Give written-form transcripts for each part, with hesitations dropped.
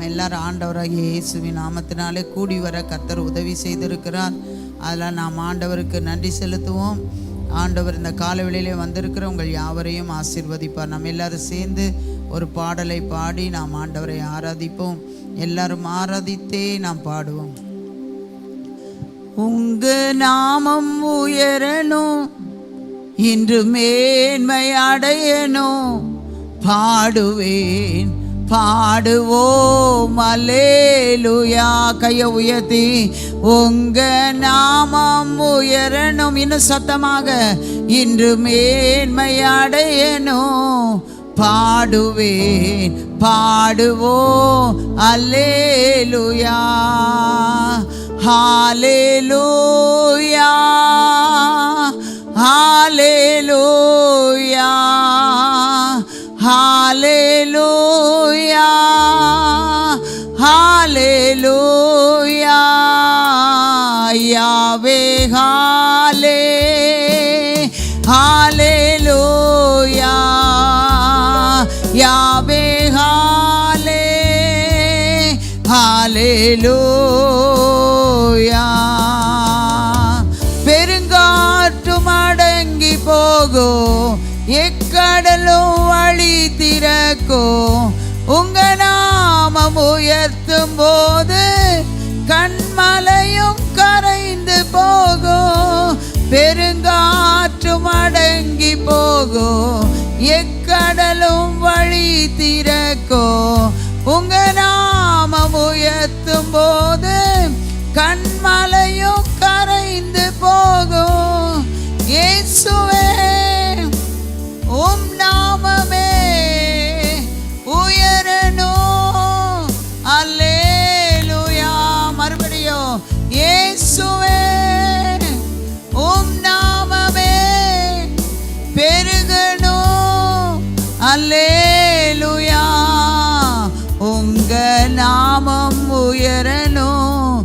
நம்ம எல்லாரும் ஆண்டவராகிய இயேசுவின் நாமத்தினாலே கூடி வர கர்த்தர் உதவி செய்திருக்கிறார். அதில் நாம் ஆண்டவருக்கு நன்றி செலுத்துவோம். ஆண்டவர் இந்த காலவெளியிலே வந்திருக்கிற உங்கள் யாவரையும் ஆசீர்வதிப்பார். நம்ம எல்லாரும் சேர்ந்து ஒரு பாடலை பாடி நாம் ஆண்டவரை ஆராதிப்போம். எல்லாரும் ஆராதித்தே நாம் பாடுவோம். உங்க நாமம் உயரணும், இன்று மேன்மை அடையணும், பாடுவேன் பாடுவோம் அல்லேலூயா. கையை உயர்த்தி உங்க நாமம் உயரணும், இன்னும் சத்தமாக, இன்று மேன்மை அடையணும், பாடுவேன் பாடுவோம் அல்லேலூயா. ஹல்லேலூயா ஹல்லேலூயா ஹல்லேலூயா ஹல்லேலூயா. யாவே ஹல்லே ஹல்லேலூயா யாவே ஹல்லே ஹல்லேலூயா. பெருங்காற்றும் அடங்கி போகும், எக்கடலும் வழி திறக்கும், உங்க நாமம் உயர்த்தும் போது கண்மலையும் கரைந்து போகும். பெருங்காற்றும் அடங்கி போகும், எக்கடலும் வழி திறக்கும், உங்க நாமம் உயர்த்தும் போது கண்மலையும் கரைந்து போகும். இயேசுவே உம் நாமமே உயரணும் அல்லேலூயா. மறுபடியும் இயேசுவே உம் நாமமே பெருகணும் அல்லேலூயா. உங்க நாமம் உயரணும்,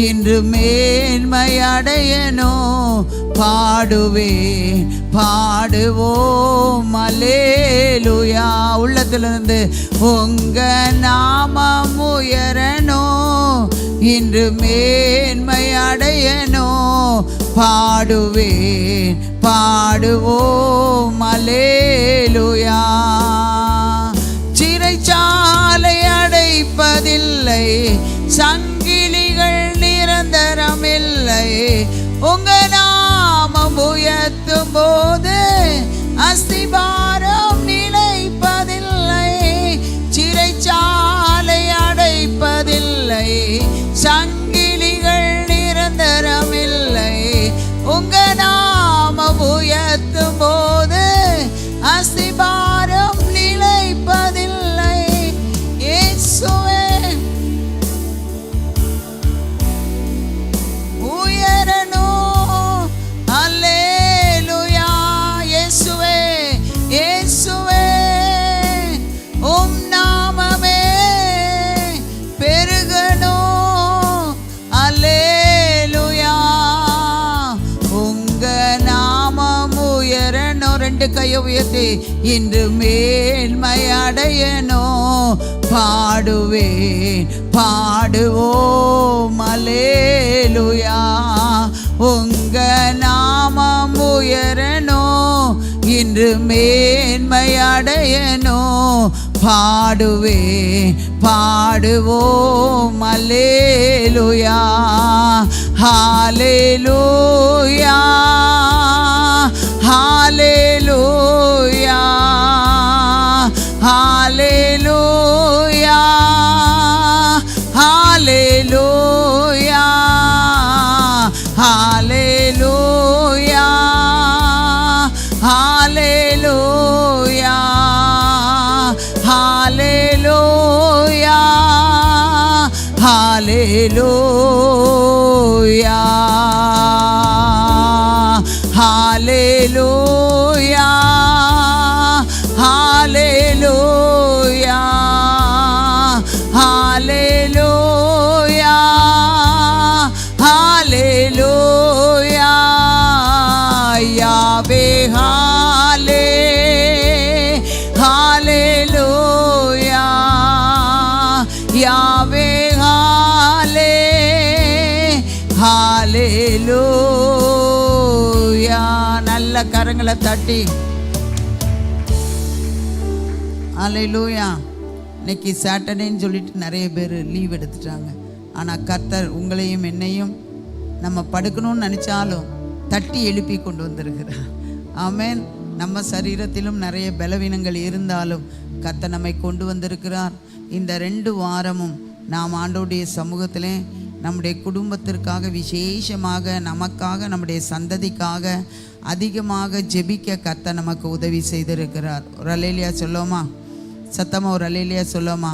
இன்று மேன்மை அடையணும், பாடுவேன் பாடுவோம் அல்லேலூயா. உள்ளத்திலிருந்து உங்க நாமம் உயரணும், இன்று மேன்மை அடையணும், பாடுவேன் பாடுவோம் அல்லேலூயா. சிறைச்சாலை அடைப்பதில்லை, சங்கிலிகள் நிரந்தரமில்லை, உங்க நாமம் உயர்த்தும் போது அஸ்திபாரம் நிலைப்பதில்லை. சிறைச்சாலை அடைப்பதில்லை, சங்கிலிகள் நிரந்தரமில்லை, உங்க நாமம் உயர்த்தும் போது அஸ்திபாரம் நிலைப்பதில்லை. இயேசுவே உயரணும் அல்லேலூயா. இயேசுவே இயேசுவே உம் நாமமே பெருகணும் அல்லேலூயா. உங்க நாமம் உயரணும். ரெண்டு கையை உயர்த்தி இன்று மேன்மை அடையணும், பாடுவேன் பாடுவோம் அல்லேலூயா. உங்க நாமம் உயரணும், இன்று மேன்மை அடையணும், பாடுவேன் பாடுவோம் அல்லேலூயா. ஹல்லேலூயா ஹல்லேலூயா ஹல்லேலூயா ஹல்லேலூயா ஹல்லேலூயா ஹல்லேலூயா ஹல்லேலூயா ஹல்லேலூயா ஹல்லேலூயா ஹல்லேலூயா ஹல்லேலூயா ஹல்லேலூயா. யாவே ஹல்லே ஹல்லேலூயா. அல்லேலூயா. நல்ல கரங்களை தட்டி அல்லேலூயா. இன்னைக்கு சாட்டர்டேன்னு சொல்லிட்டு நிறைய பேர் லீவ் எடுத்துட்டாங்க. ஆனால் கர்த்தர் உங்களையும் என்னையும் நம்ம படுக்கணும்னு நினச்சாலும் தட்டி எழுப்பி கொண்டு வந்திருக்கிறார். ஆமென். நம்ம சரீரத்திலும் நிறைய பலவீனங்கள் இருந்தாலும் கர்த்தர் நம்மை கொண்டு வந்திருக்கிறார். இந்த 2 வாரமும் நாம் ஆண்டவருடைய சமூகத்திலே நம்முடைய குடும்பத்திற்காக விசேஷமாக நமக்காக நம்முடைய சந்ததிக்காக அதிகமாக ஜெபிக்க கர்த்தர் நமக்கு உதவி செய்திருக்கிறார். ஒரு அல்லேலூயா சொல்லுவோமா? சத்தமாக ஒரு அல்லேலூயா சொல்லுவோமா?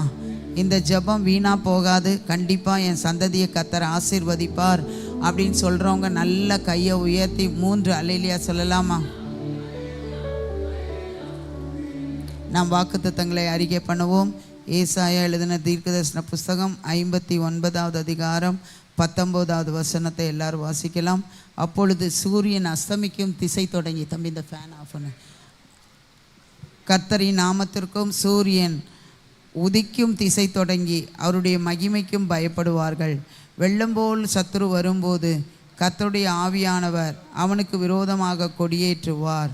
இந்த ஜெபம் வீணாக போகாது. கண்டிப்பாக என் சந்ததியை கர்த்தர் ஆசீர்வதிப்பார் அப்படின்னு சொல்கிறவங்க நல்ல கையை உயர்த்தி 3 அல்லேலூயா சொல்லலாமா? நாம் வாக்குத்தத்தங்களை அறிக்கை பண்ணுவோம். ஏசாயா எழுதின தீர்க்கதரிசன புஸ்தகம் 59வது அதிகாரம் 19வது வசனத்தை எல்லாரும் வாசிக்கலாம். அப்பொழுது சூரியன் அஸ்தமிக்கும் திசை தொடங்கி, தம்பி இந்த ஃபேன் ஆஃப் பண்ணு. கர்த்தரின் நாமத்திற்கும் சூரியன் உதிக்கும் திசை தொடங்கி அவருடைய மகிமைக்கும் பயப்படுவார்கள். வெள்ளம் போல் சத்துரு வரும்போது கர்த்தருடைய ஆவியானவர் அவனுக்கு விரோதமாக கொடியேற்றுவார்.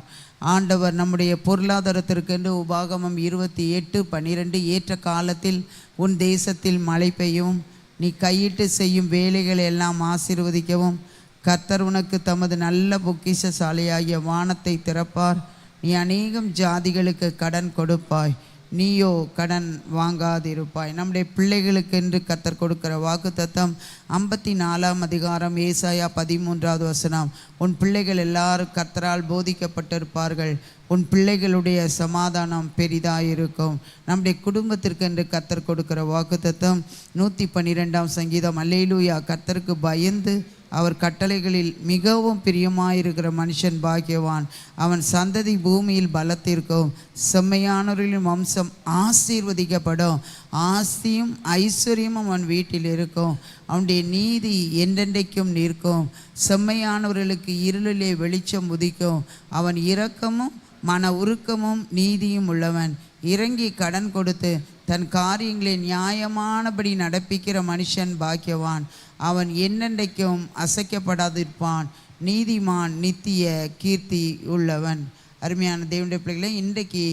ஆண்டவர் நம்முடைய பொருளாதாரத்திற்கென்று உபாகமம் 28:12 ஏற்ற காலத்தில் உன் தேசத்தில் மழை பெய்யும், நீ கையிட்டு செய்யும் வேலைகளை எல்லாம் ஆசீர்வதிக்கவும் கர்த்தர் உனக்கு தமது நல்ல பொக்கிஷசாலியாகிய வானத்தை திறப்பார். நீ அநேகம் ஜாதிகளுக்கு கடன் கொடுப்பாய், நீயோ கடன் வாங்காதிருப்பாய். நம்முடைய பிள்ளைகளுக்கு என்று கர்த்தர் கொடுக்கிற வாக்குத்தத்தம் 54ஆம் அதிகாரம் ஏசாயா 13வது வசனம். உன் பிள்ளைகள் எல்லாரும் கர்த்தரால் போதிக்கப்பட்டிருப்பார்கள், உன் பிள்ளைகளுடைய சமாதானம் பெரிதாயிருக்கும். நம்முடைய குடும்பத்திற்கு என்று கர்த்தர் கொடுக்கிற வாக்குத்தத்தம் 112ஆம் சங்கீதம். அல்லேலூயா. கர்த்தருக்கு பயந்து அவர் கட்டளைகளில் மிகவும் பிரியமாயிருக்கிற மனுஷன் பாக்கியவான். அவன் சந்ததி பூமியில் பலத்திற்கும், செம்மையானவர்களின் வம்சம் ஆசீர்வதிக்கப்படும். ஆஸ்தியும் ஐஸ்வர்யமும் அவன் வீட்டில் இருக்கும். அவனுடைய நீதி என்றென்றைக்கும் நிற்கும். செம்மையானவர்களுக்கு இருளிலே வெளிச்சம் உதிக்கும். அவன் இரக்கமும் மன உருக்கமும் நீதியும் உள்ளவன். இறங்கி கடன் கொடுத்து தன் காரியங்களை நியாயமானபடி நடப்பிக்கிற மனுஷன் பாக்கியவான். அவன் என்னென்றைக்கும் அசைக்கப்படாதிருப்பான். நீதிமான் நித்திய கீர்த்தி உள்ளவன். அருமையான தேவனுடைய பிள்ளைகளே, இன்றைக்கு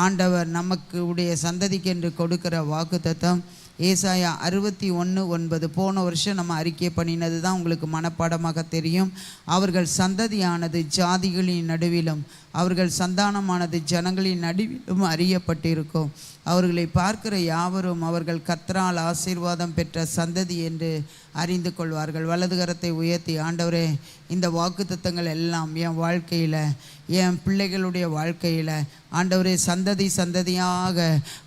ஆண்டவர் நமக்கு உடைய சந்ததிக்கு என்று கொடுக்கிற வாக்குத்தத்தம் ஏசாயா 61:9. போன வருஷம் நம்ம அறிக்கை பண்ணினது தான் உங்களுக்கு மனப்பாடமாக தெரியும். அவர்கள் சந்ததியானது ஜாதிகளின் நடுவிலும் அவர்கள் சந்தானமானது ஜனங்களின் நடுவிலும் அறியப்பட்டிருக்கும். அவர்களை பார்க்கிற யாவரும் அவர்கள் கர்த்தரால் ஆசீர்வாதம் பெற்ற சந்ததி என்று அறிந்து கொள்வார்கள். வலது கரத்தை உயர்த்தி, ஆண்டவரே இந்த வாக்குத்தத்தங்கள் எல்லாம் என் வாழ்க்கையில், என் பிள்ளைகளுடைய வாழ்க்கையில் ஆண்டவரே சந்ததி சந்ததியாக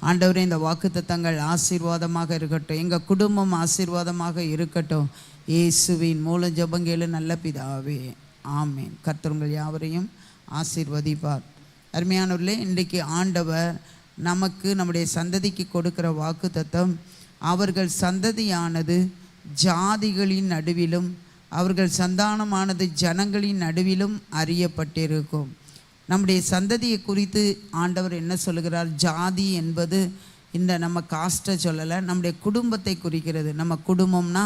ஆண்டவரே இந்த வாக்குத்தத்தங்கள் ஆசீர்வாதமாக இருக்கட்டும், எங்கள் குடும்பம் ஆசீர்வாதமாக இருக்கட்டும். இயேசுவின் மூலம் ஜெபங்கேளு நல்ல பிதாவே, ஆமேன். கர்த்தர் உங்கள் யாவரையும் ஆசீர்வதிப்பார். அருமையானவர்களே, இன்றைக்கு ஆண்டவர் நமக்கு நம்முடைய சந்ததிக்கு கொடுக்கிற வாக்குத்தத்தம், அவர்கள் சந்ததியானது ஜாதிகளின் நடுவிலும் அவர்கள் சந்தானமானது ஜனங்களின் நடுவிலும் அறியப்பட்டிருக்கும். நம்முடைய சந்ததியை குறித்து ஆண்டவர் என்ன சொல்லுகிறார்? ஜாதி என்பது இந்த நம்ம காஸ்ட்டை சொல்லலை, நம்முடைய குடும்பத்தை குறிக்கிறது. நம்ம குடும்பம்னா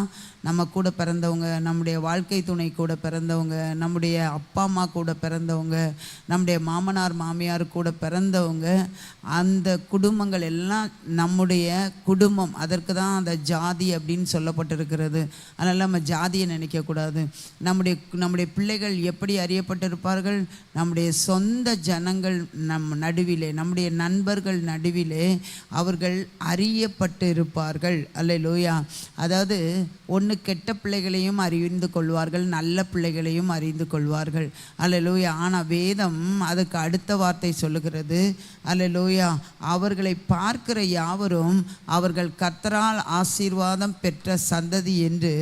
நம்ம கூட பிறந்தவங்க, நம்முடைய வாழ்க்கை துணை கூட பிறந்தவங்க, நம்முடைய அப்பா அம்மா கூட பிறந்தவங்க, நம்முடைய மாமனார் மாமியார் கூட பிறந்தவங்க, அந்த குடும்பங்கள் எல்லாம் நம்முடைய குடும்பம். அதற்கு தான் அந்த ஜாதி அப்படின்னு சொல்லப்பட்டிருக்கிறது. அதனால் நம்ம ஜாதியை நினைக்கக்கூடாது. நம்முடைய பிள்ளைகள் எப்படி அறியப்பட்டிருப்பார்கள்? நம்முடைய சொந்த ஜனங்கள் நடுவிலே, நம்முடைய நண்பர்கள் நடுவிலே அவர்கள் அறியப்பட்டு இருப்பார்கள். அல்லேலூயா. அதாவது ஒன்று கெட்ட பிள்ளைகளையும் அறிந்து கொள்வார்கள், நல்ல பிள்ளைகளையும் அறிந்து கொள்வார்கள். அல்லேலூயா. ஆனால் வேதம் அதுக்கு அடுத்த வார்த்தை சொல்லுகிறது, அல்லேலூயா, அவர்களை பார்க்கிற யாவரும் அவர்கள் கர்த்தரால் ஆசீர்வாதம் பெற்ற சந்ததி என்று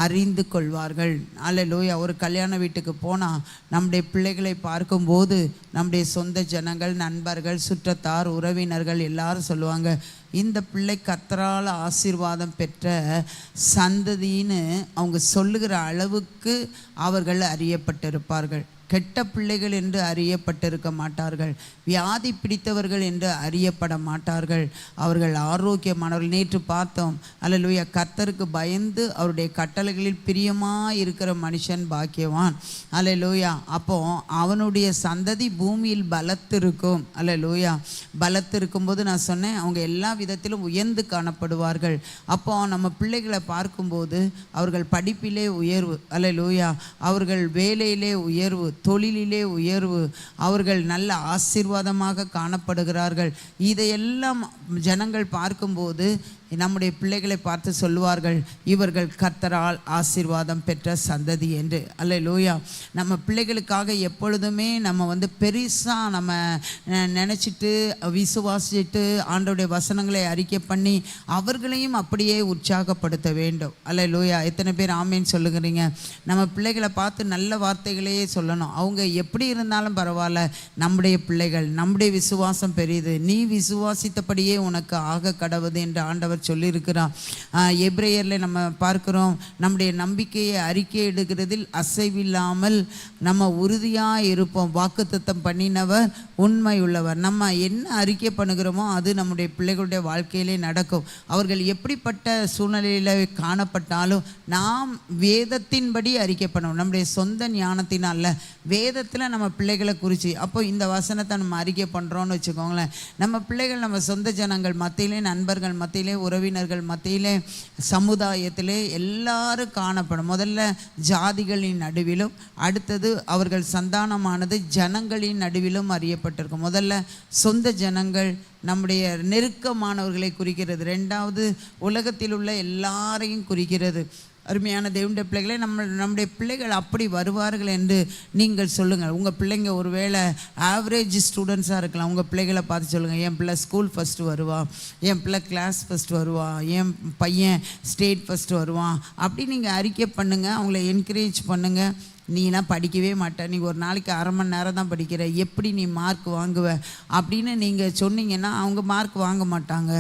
அறிந்து கொள்வார்கள். அல்லேலூயா. ஒரு கல்யாண வீட்டுக்கு போனால் நம்முடைய பிள்ளைகளை பார்க்கும்போது நம்முடைய சொந்த ஜனங்கள், நண்பர்கள், சுற்றத்தார், உறவினர்கள் எல்லாரும் சொல்லுவாங்க, இந்த பிள்ளை கர்த்தரால் ஆசீர்வாதம் பெற்ற சந்ததின்னு அவங்க சொல்லுகிற அளவுக்கு அவர்கள் அறியப்பட்டிருப்பார்கள். கெட்ட பிள்ளைகள் என்று அறியப்பட்டிருக்க மாட்டார்கள். வியாதி பிடித்தவர்கள் என்று அறியப்பட மாட்டார்கள், அவர்கள் ஆரோக்கியமானவர்கள். நேற்று பார்த்தோம், அல்லேலூயா, கர்த்தருக்கு பயந்து அவருடைய கட்டளைகளில் பிரியமாக இருக்கிற மனுஷன் பாக்கியவான். அல்லேலூயா. அப்போ அவனுடைய சந்ததி பூமியில் பலத்திருக்கும். அல்லேலூயா. பலத்திருக்கும்போது நான் சொன்னேன், அவங்க எல்லா விதத்திலும் உயர்ந்து காணப்படுவார்கள். அப்போ நம்ம பிள்ளைகளை பார்க்கும்போது அவர்கள் படிப்பிலே உயர்வு, அல்லேலூயா, அவர்கள் வேலையிலே உயர்வு, தொழிலிலே உயர்வு, அவர்கள் நல்ல ஆசீர்வாதமாக காணப்படுகிறார்கள். இதையெல்லாம் ஜனங்கள் பார்க்கும்போது நம்முடைய பிள்ளைகளை பார்த்து சொல்லுவார்கள், இவர்கள் கர்த்தரால் ஆசீர்வாதம் பெற்ற சந்ததி என்று. அல்லேலூயா. நம்ம பிள்ளைகளுக்காக எப்பொழுதுமே நம்ம பெருசாக நம்ம நினச்சிட்டு விசுவாசிச்சுட்டு ஆண்டவருடைய வசனங்களை அறிக்கை பண்ணி அவர்களையும் அப்படியே உற்சாகப்படுத்த வேண்டும். அல்லேலூயா. எத்தனை பேர் ஆமேன்னு சொல்லுகிறீங்க? நம்ம பிள்ளைகளை பார்த்து நல்ல வார்த்தைகளையே சொல்லணும். அவங்க எப்படி இருந்தாலும் பரவாயில்ல, நம்முடைய பிள்ளைகள், நம்முடைய விசுவாசம் பெரியது, நீ விசுவாசித்தபடியே உனக்கு ஆக கடவுது என்று ஆண்டவர் சொல்லியிருக்கிறான். எபிரேயரில் நம்ம பார்க்கிறோம், நம்முடைய நம்பிக்கையை அறிக்கை எடுக்கிறதில் அசைவில்லாமல் நம்ம உறுதியாக இருப்போம், வாக்குத்தத்தம் பண்ணினவர் உண்மை உள்ளவர். நம்ம என்ன அறிக்கை பண்ணுகிறோமோ அது நம்முடைய பிள்ளைகளுடைய வாழ்க்கையிலே நடக்கும். அவர்கள் எப்படிப்பட்ட சூழ்நிலையில் காணப்பட்டாலும் நாம் வேதத்தின்படி அறிக்கை பண்ணுவோம், நம்முடைய சொந்த ஞானத்தினால வேதத்தில் நம்ம பிள்ளைகளை குறித்து. அப்போ இந்த வசனத்தை நம்ம அறிக்கை பண்ணுறோன்னு வச்சுக்கோங்களேன், நம்ம பிள்ளைகள் நம்ம சொந்த ஜனங்கள் மத்தியிலே, நண்பர்கள் மத்தியிலே, உறவினர்கள் மத்தியிலே, சமுதாயத்திலே எல்லாரும் காணப்படும். முதல்ல ஜாதிகளின் நடுவிலும், அடுத்தது அவர்கள் சந்தானமானது ஜனங்களின் நடுவிலும் அறியப்பட்டிருக்கும். முதல்ல சொந்த ஜனங்கள் நம்முடைய நெருக்கமானவர்களை குறிக்கிறது, ரெண்டாவது உலகத்தில் உள்ள எல்லாரையும் குறிக்கிறது. அருமையான தேவனுடைய பிள்ளைகளே, நம்முடைய பிள்ளைகள் அப்படி வருவார்கள் என்று நீங்கள் சொல்லுங்கள். உங்கள் பிள்ளைங்க ஒருவேளை ஆவரேஜ் ஸ்டூடெண்ட்ஸாக இருக்கலாம். உங்கள் பிள்ளைகளை பார்த்து சொல்லுங்கள், என் பிள்ளை ஸ்கூல் ஃபஸ்ட்டு வருவான், என் பிள்ளை கிளாஸ் ஃபஸ்ட்டு வருவான், என் பையன் ஸ்டேட் ஃபஸ்ட்டு வருவான். அப்படி நீங்கள் அறிக்கை பண்ணுங்கள், அவங்கள என்கரேஜ் பண்ணுங்கள். நீனா படிக்கவே மாட்டேன், நீ ஒரு நாளைக்கு அரை மணி நேரம் தான் படிக்கிற, எப்படி நீ மார்க் வாங்குவ அப்படின்னு நீங்கள் சொன்னீங்கன்னா அவங்க மார்க் வாங்க மாட்டாங்க.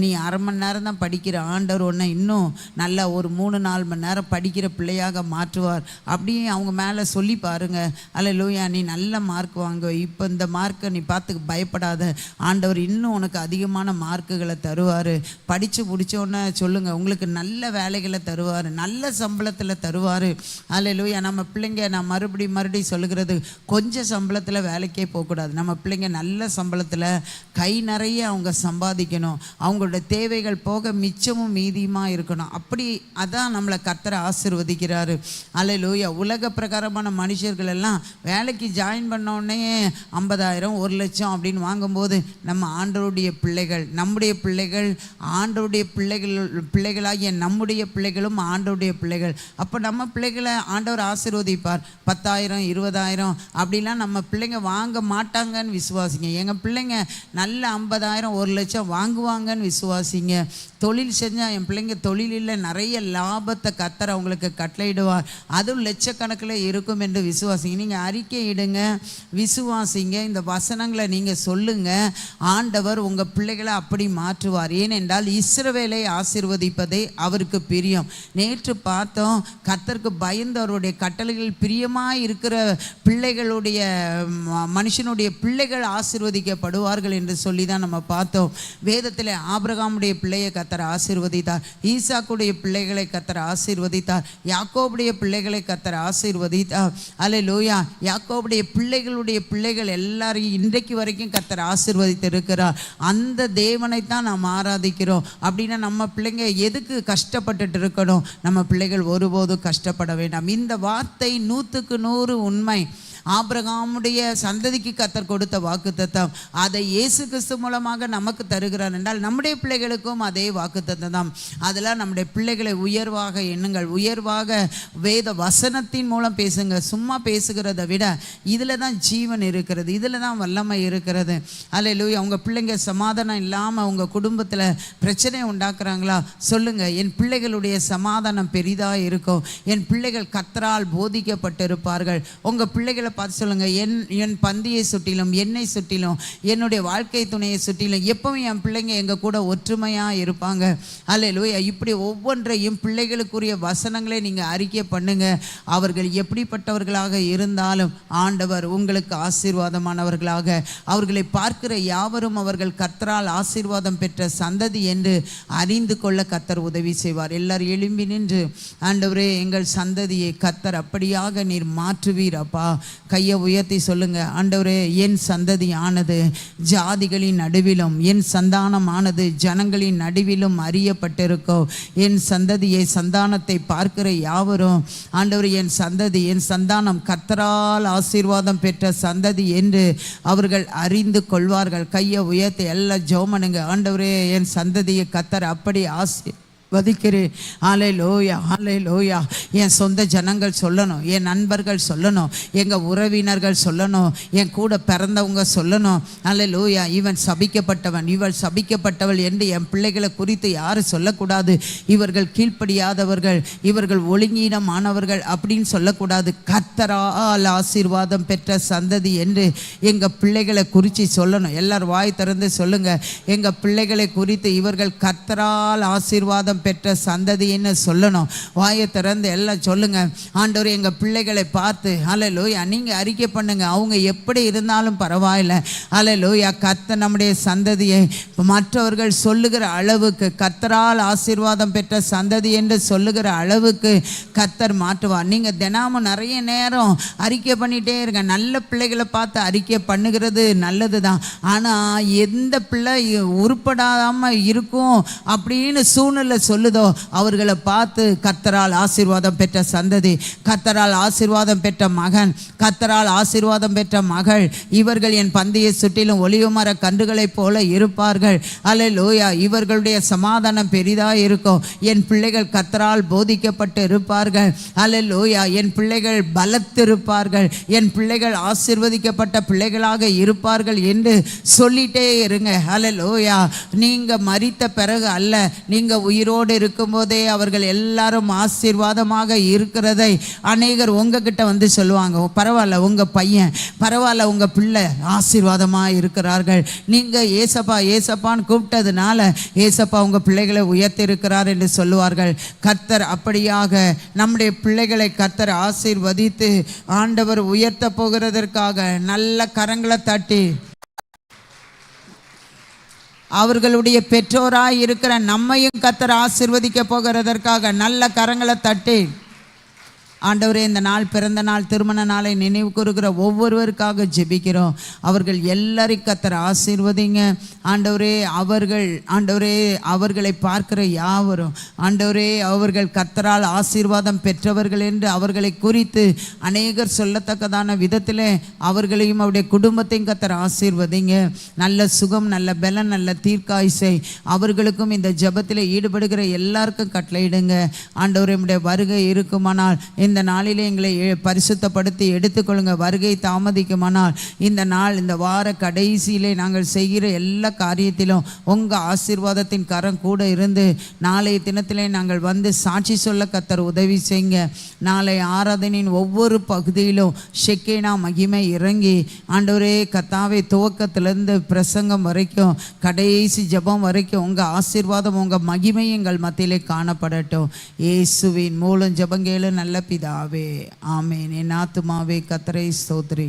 நீ அரை மணி நேரம் தான் படிக்கிற, ஆண்டவர் ஒன்று இன்னும் நல்லா ஒரு 3-4 மணி நேரம் படிக்கிற பிள்ளையாக மாற்றுவார். அப்படியே அவங்க மேலே சொல்லி பாருங்கள். அல்லேலூயா, நீ நல்ல மார்க் வாங்குவ, இப்போ இந்த மார்க்கை நீ பார்த்து பயப்படாத, ஆண்டவர் இன்னும் உனக்கு அதிகமான மார்க்குகளை தருவார். படித்து முடித்தோன்னே சொல்லுங்கள், உங்களுக்கு நல்ல வேலைகளை தருவார், நல்ல சம்பளத்தில் தருவார். அல்லேலூயா. நம்ம பிள்ளைங்க, நான் மறுபடியும் சொல்லுகிறது, கொஞ்சம் சம்பளத்தில் வேலைக்கே போகக்கூடாது. நம்ம பிள்ளைங்க நல்ல சம்பளத்தில் கை நிறைய அவங்க சம்பாதிக்கணும், அவங்களோட தேவைகள் போக மிச்சமும் மீதியுமா இருக்கணும். அப்படி அதான் நம்மளை கர்த்தர் ஆசீர்வதிக்கிறாரு. அல்லேலூயா. உலக பிரகாரமான மனுஷர்கள் எல்லாம் வேலைக்கு ஜாயின் பண்ணோடனே 50,000 1,00,000 அப்படின்னு வாங்கும்போது, நம்ம ஆண்டவருடைய பிள்ளைகள், நம்முடைய பிள்ளைகள் ஆண்டவருடைய பிள்ளைகளாகிய நம்முடைய பிள்ளைகளும் ஆண்டவருடைய பிள்ளைகள். அப்போ நம்ம பிள்ளைகளை ஆண்டவர் ஆசீர்வதிப்பார். 10,000 20,000 அப்படிலாம் நம்ம பிள்ளைங்க வாங்க மாட்டாங்கன்னு விசுவாசிங்க. எங்கள் பிள்ளைங்க நல்ல 50,000 1,00,000 வாங்குவாங்கன்னு விசுவாசிங்க. தொழில் செஞ்சால் என் பிள்ளைங்க தொழிலில் நிறைய லாபத்தை கர்த்தர் அவங்களுக்கு கட்டளையிடுவார், அதுவும் லட்சக்கணக்கில் இருக்கும் என்று விசுவாசிங்க. நீங்கள் அறிக்கை இடுங்க, விசுவாசிங்க, இந்த வசனங்களை நீங்கள் சொல்லுங்கள். ஆண்டவர் உங்கள் பிள்ளைகளை அப்படி மாற்றுவார். ஏனென்றால் இஸ்ரவேலை ஆசீர்வதிப்பதை அவருக்கு பிரியம். நேற்று பார்த்தோம், கர்த்தருக்கு பயந்து அவருடைய கட்டளைகள் பிரியமாக இருக்கிற பிள்ளைகளுடைய மனுஷனுடைய பிள்ளைகள் ஆசீர்வதிக்கப்படுவார்கள் என்று சொல்லி தான் நம்ம பார்த்தோம். வேதத்தில் ஆபிரகாமுடைய பிள்ளையை கர்த்தர் ஆசீர்வதித்தார், ஈசாக்குடைய பிள்ளைகளை கர்த்தர் ஆசீர்வதித்தார், யாக்கோபுடைய பிள்ளைகளை கர்த்தர் ஆசீர்வதித்தார். அல்லேலூயா. யாக்கோபுடைய பிள்ளைகள் எல்லாரையும் இன்றைக்கு வரைக்கும் கர்த்தர் ஆசீர்வதித்து இருக்கிறார். அந்த தேவனைத்தான் நாம் ஆராதிக்கிறோம். அப்படின்னா நம்ம பிள்ளைங்க எதுக்கு கஷ்டப்பட்டுட்டு இருக்கணும்? நம்ம பிள்ளைகள் ஒருபோதும் கஷ்டப்பட வேண்டாம். இந்த வார்த்தை 100க்கு 100 உண்மை. ஆபிரகாமுடைய சந்ததிக்கு கர்த்தர் கொடுத்த வாக்குத்தத்தம், அதை இயேசு கிறிஸ்து மூலமாக நமக்கு தருகிறார் என்றால் நம்முடைய பிள்ளைகளுக்கும் அதே வாக்குத்தத்தம் தான். அதெல்லாம் நம்முடைய பிள்ளைகளை உயர்வாக எண்ணுங்கள், உயர்வாக வேத வசனத்தின் மூலம் பேசுங்க. சும்மா பேசுகிறத விட இதில் தான் ஜீவன் இருக்கிறது, இதில் தான் வல்லமை இருக்கிறது. அல்லேலூயா. உங்கள் பிள்ளைங்க சமாதானம் இல்லாமல் உங்கள் குடும்பத்தில் பிரச்சனை உண்டாக்குறாங்களா? சொல்லுங்கள், என் பிள்ளைகளுடைய சமாதானம் பெரிதாக இருக்கும், என் பிள்ளைகள் கர்த்தரால் போதிக்கப்பட்டிருப்பார்கள். உங்கள் பிள்ளைகளை பார்த்து சொல்லுங்க, என் பந்தியை சுற்றிலும், என்னை சுற்றிலும், என்னுடைய வாழ்க்கை துணையை சுற்றிலும் எப்பவும் என் பிள்ளைங்க எங்கள் கூட ஒற்றுமையாக இருப்பாங்க. அல்லேலூயா. இப்படி ஒவ்வொன்றையும் பிள்ளைகளுக்குரிய வசனங்களை நீங்கள் அறிக்கை பண்ணுங்க. அவர்கள் எப்படிப்பட்டவர்களாக இருந்தாலும் ஆண்டவர் உங்களுக்கு ஆசீர்வாதமானவர்களாக, அவர்களை பார்க்கிற யாவரும் அவர்கள் கர்த்தரால் ஆசீர்வாதம் பெற்ற சந்ததி என்று அறிந்து கொள்ள கர்த்தர் உதவி செய்வார். எல்லாரும் எழும்பி நின்று, ஆண்டவரே எங்கள் சந்ததியை கர்த்தர் அப்படியாக நீர் மாற்றுவீர் அப்பா. கையை உயர்த்தி சொல்லுங்க, ஆண்டவரே என் சந்ததி ஆனது ஜாதிகளின் நடுவிலும், என் சந்தானமானது ஜனங்களின் நடுவிலும் அறியப்பட்டிருக்கும். என் சந்ததியை, சந்தானத்தை பார்க்கிற யாவரும் ஆண்டவர் என் சந்ததி, என் சந்தானம் கர்த்தரால் ஆசீர்வாதம் பெற்ற சந்ததி என்று அவர்கள் அறிந்து கொள்வார்கள். கையை உயர்த்தி எல்லாம் ஜெபம். ஆண்டவரே என் சந்ததியை கர்த்தர் அப்படி வதிக்கிறேன். ஹல்லேலூயா, ஹல்லேலூயா. என் சொந்த ஜனங்கள் சொல்லணும், என் நண்பர்கள் சொல்லணும், எங்கள் உறவினர்கள் சொல்லணும், என் கூட பிறந்தவங்க சொல்லணும், ஹல்லேலூயா, இவன் சபிக்கப்பட்டவன், இவள் சபிக்கப்பட்டவள் என்று என் பிள்ளைகளை குறித்து யாரும் சொல்லக்கூடாது. இவர்கள் கீழ்ப்படியாதவர்கள், இவர்கள் ஒழுங்கீனமானவர்கள் அப்படின்னு சொல்லக்கூடாது. கர்த்தரால் ஆசீர்வாதம் பெற்ற சந்ததி என்று எங்கள் பிள்ளைகளை குறித்து சொல்லணும். எல்லாரும் வாய் திறந்து சொல்லுங்க, எங்கள் பிள்ளைகளை குறித்து இவர்கள் கர்த்தரால் ஆசீர்வாதம் பெற்ற சந்ததின்னு சொல்லணும். வாயை திறந்து எல்லாம் சொல்லுங்க. ஆண்டவர் எங்கள் பிள்ளைகளை பார்த்து, ஹல்லேலூயா, நீங்கள் அறிக்கை பண்ணுங்க. அவங்க எப்படி இருந்தாலும் பரவாயில்லை, ஹல்லேலூயா, கர்த்தர் நம்முடைய சந்ததியை மற்றவர்கள் சொல்லுகிற அளவுக்கு, கர்த்தரால் ஆசீர்வாதம் பெற்ற சந்ததி என்று சொல்லுகிற அளவுக்கு கர்த்தர் மாற்றுவார். நீங்கள் தினமும் நிறைய நேரம் அறிக்கை பண்ணிகிட்டே இருங்க. நல்ல பிள்ளைகளை பார்த்து அறிக்கை பண்ணுகிறது நல்லது தான். ஆனால் எந்த பிள்ளை உருப்படாமல் இருக்கும் அப்படின்னு சூழ்நிலை சொல்லுதோ அவர்களை பார்த்து கர்த்தரால் ஆசீர்வாதம் பெற்ற சந்ததி, கர்த்தரால் ஆசீர்வாதம் பெற்ற மகன், கர்த்தரால் ஆசீர்வாதம் பெற்ற மகள், இவர்கள் என் பந்தியை சுற்றிலும் ஒலிவமர கன்றுகளைப் போல இருப்பார்கள். அல்லேலூயா. இவர்களுடைய சமாதானம் பெரிதாக இருக்கும். என் பிள்ளைகள் கர்த்தரால் போதிக்கப்பட்டு இருப்பார்கள். அல்லேலூயா. என் பிள்ளைகள் பலத்திருப்பார்கள். என் பிள்ளைகள் ஆசீர்வதிக்கப்பட்ட பிள்ளைகளாக இருப்பார்கள் என்று சொல்லிட்டே இருங்க. அல்லேலூயா. நீங்கள் மரித்த பிறகு அல்ல, நீங்கள் உயிரோடு இருக்கும்போதே அவர்கள் எல்லாரும் ஆசீர்வாதமாக இருக்கிறதை அநேகர் உங்ககிட்ட வந்து சொல்லுவாங்க. பரவாயில்ல, உங்கள் பையன், பரவாயில்ல, உங்கள் பிள்ளை ஆசீர்வாதமாக இருக்கிறார்கள். நீங்கள் ஏசப்பா ஏசப்பான்னு கூப்பிட்டதுனால ஏசப்பா உங்கள் பிள்ளைகளை உயர்த்தி இருக்கிறார் என்று சொல்லுவார்கள். கர்த்தர் அப்படியாக நம்முடைய பிள்ளைகளை கர்த்தர் ஆசீர்வதித்து ஆண்டவர் உயர்த்த போகிறதற்காக நல்ல கரங்களை தட்டி, அவர்களுடைய பெற்றோராய் இருக்கிற நம்மையும் கர்த்தர் ஆசீர்வதிக்க போகிறதற்காக நல்ல கரங்களை தட்டி, ஆண்டவரே இந்த நாள், பிறந்த நாள், திருமண நாளை நினைவு கூறுகிற ஒவ்வொருவருக்காக ஜெபிக்கிறோம். அவர்கள் எல்லாரையும் கர்த்தர் ஆசீர்வதிங்க. ஆண்டவரே ஆண்டவரே அவர்களை பார்க்கிற யாவரும், ஆண்டவரே அவர்கள் கர்த்தரால் ஆசீர்வாதம் பெற்றவர்கள் என்று அவர்களை குறித்து அநேகர் சொல்லத்தக்கதான விதத்தில் அவர்களையும் அவருடைய குடும்பத்தையும் கர்த்தர் ஆசீர்வதிங்க. நல்ல சுகம், நல்ல பலன், நல்ல தீர்க்காயுசை அவர்களுக்கும் இந்த ஜெபத்தில் ஈடுபடுகிற எல்லாருக்கும் கட்டளையிடுங்க. ஆண்டவரே உம்முடைய வருகை இருக்குமானால் இந்த நாளிலே எங்களை பரிசுத்தப்படுத்தி எடுத்துக்கொள்ளுங்க. வருகை தாமதிக்குமானால் இந்த நாள், இந்த வார கடைசியிலே நாங்கள் செய்கிற எல்லா காரியத்திலும் உங்கள் ஆசீர்வாதத்தின் கரம் கூட இருந்து நாளைய தினத்திலே நாங்கள் வந்து சாட்சி சொல்ல கர்த்தர் உதவி செய்யுங்க. நாளை ஆராதனையின் ஒவ்வொரு பகுதியிலும் ஷெக்கேனா மகிமை இறங்கி, ஆண்டவரே கர்த்தாவே, துவக்கத்திலிருந்து பிரசங்கம் வரைக்கும் கடைசி ஜெபம் வரைக்கும் உங்கள் ஆசீர்வாதம், உங்கள் மகிமை எங்கள் மத்தியிலே காணப்படட்டும். இயேசுவின் மூலம் ஜெபங்கேளு நல்ல பிதாவே, ஆமேன். என் ஆத்துமாவே கர்த்தரை ஸ்தோத்திரி,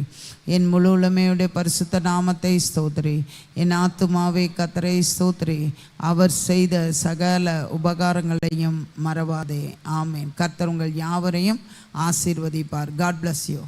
என் முழு உலமையுடைய பரிசுத்த நாமத்தை ஸ்தோத்திரி. என் ஆத்துமாவே கர்த்தரை ஸ்தோத்திரி, அவர் செய்த சகல உபகாரங்களையும் மறவாதே. ஆமேன். கர்த்தர் உங்கள் யாவரையும் ஆசீர்வதிப்பார். God bless you.